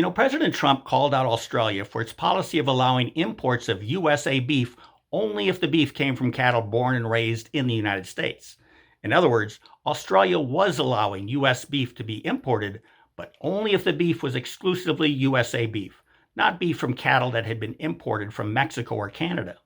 President Trump called out Australia for its policy of allowing imports of USA beef only if the beef came from cattle born and raised in the United States. In other words, Australia was allowing US beef to be imported, but only if the beef was exclusively USA beef, not beef from cattle that had been imported from Mexico or Canada.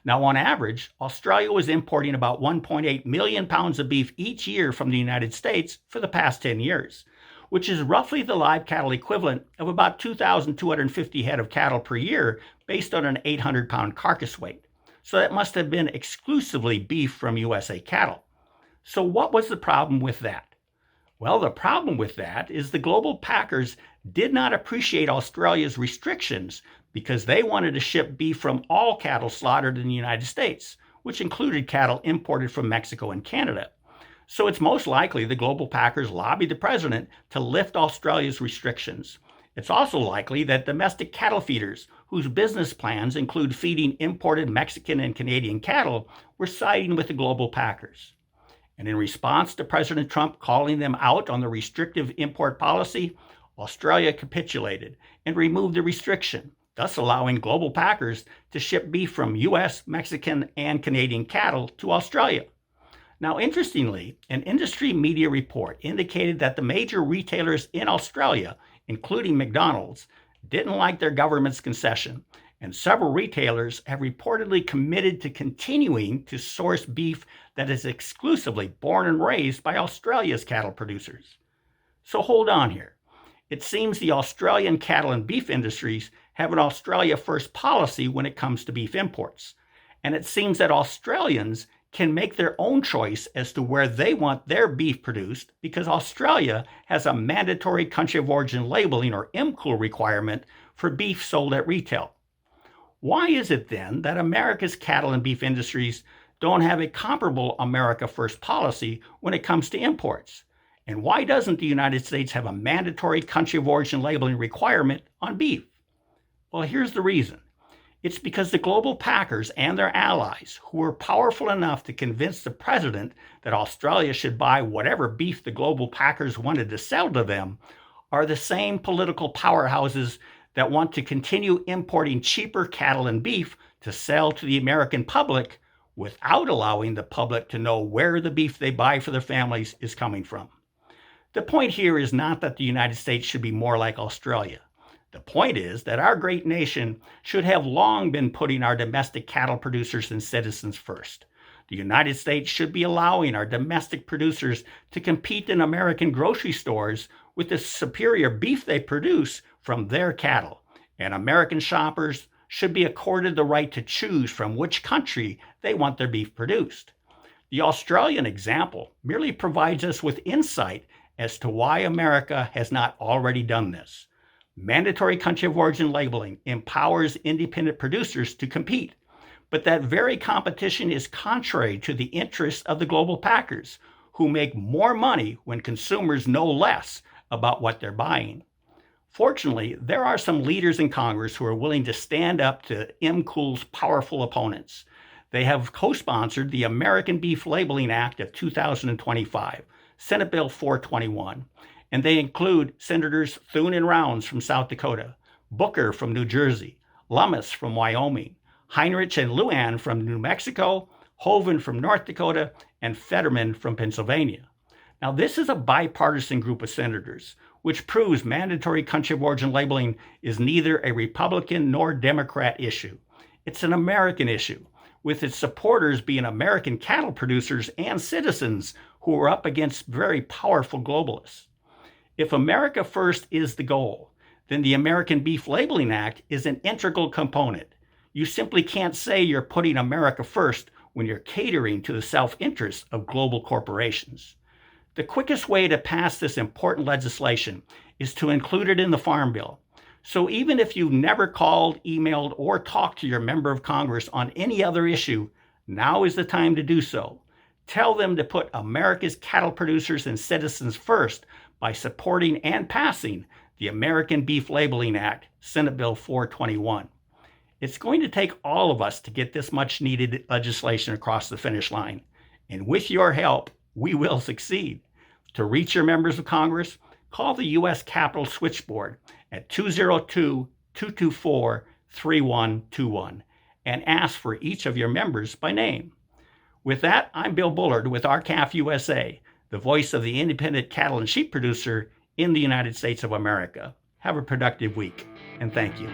Now, on average, Australia was importing about 1.8 million pounds of beef each year from the United States for the past 10 years, which is roughly the live cattle equivalent of about 2,250 head of cattle per year based on an 800-pound carcass weight. So that must have been exclusively beef from USA cattle. So what was the problem with that? Well, the problem with that is the global packers did not appreciate Australia's restrictions because they wanted to ship beef from all cattle slaughtered in the United States, which included cattle imported from Mexico and Canada. So it's most likely the global packers lobbied the president to lift Australia's restrictions. It's also likely that domestic cattle feeders, whose business plans include feeding imported Mexican and Canadian cattle, were siding with the global packers. And in response to President Trump calling them out on the restrictive import policy, Australia capitulated and removed the restriction, thus allowing global packers to ship beef from US, Mexican, and Canadian cattle to Australia. Now, interestingly, an industry media report indicated that the major retailers in Australia, including McDonald's, didn't like their government's concession, and several retailers have reportedly committed to continuing to source beef that is exclusively born and raised by Australia's cattle producers. So hold on here. It seems the Australian cattle and beef industries have an Australia First policy when it comes to beef imports, and it seems that Australians can make their own choice as to where they want their beef produced because Australia has a mandatory country of origin labeling or MCOOL requirement for beef sold at retail. Why is it then that America's cattle and beef industries don't have a comparable America First policy when it comes to imports? And why doesn't the United States have a mandatory country of origin labeling requirement on beef? Well, here's the reason. It's because the global packers and their allies, who were powerful enough to convince the president that Australia should buy whatever beef the global packers wanted to sell to them, are the same political powerhouses that want to continue importing cheaper cattle and beef to sell to the American public without allowing the public to know where the beef they buy for their families is coming from. The point here is not that the United States should be more like Australia. The point is that our great nation should have long been putting our domestic cattle producers and citizens first. The United States should be allowing our domestic producers to compete in American grocery stores with the superior beef they produce from their cattle, and American shoppers should be accorded the right to choose from which country they want their beef produced. The Australian example merely provides us with insight as to why America has not already done this. Mandatory country of origin labeling empowers independent producers to compete, but that very competition is contrary to the interests of the global packers, who make more money when consumers know less about what they're buying. Fortunately, there are some leaders in Congress who are willing to stand up to MCOOL's powerful opponents. They have co-sponsored the American Beef Labeling Act of 2025, Senate Bill 421, and they include Senators Thune and Rounds from South Dakota, Booker from New Jersey, Lummis from Wyoming, Heinrich and Lujan from New Mexico, Hoeven from North Dakota, and Fetterman from Pennsylvania. Now, this is a bipartisan group of senators, which proves mandatory country of origin labeling is neither a Republican nor Democrat issue. It's an American issue, with its supporters being American cattle producers and citizens who are up against very powerful globalists. If America First is the goal, then the American Beef Labeling Act is an integral component. You simply can't say you're putting America first when you're catering to the self-interest of global corporations. The quickest way to pass this important legislation is to include it in the Farm Bill. So even if you've never called, emailed, or talked to your member of Congress on any other issue, now is the time to do so. Tell them to put America's cattle producers and citizens first by supporting and passing the American Beef Labeling Act, Senate Bill 421. It's going to take all of us to get this much needed legislation across the finish line. And with your help, we will succeed. To reach your members of Congress, call the U.S. Capitol switchboard at 202-224-3121 and ask for each of your members by name. With that, I'm Bill Bullard with RCAF USA, the voice of the independent cattle and sheep producer in the United States of America. Have a productive week, and thank you.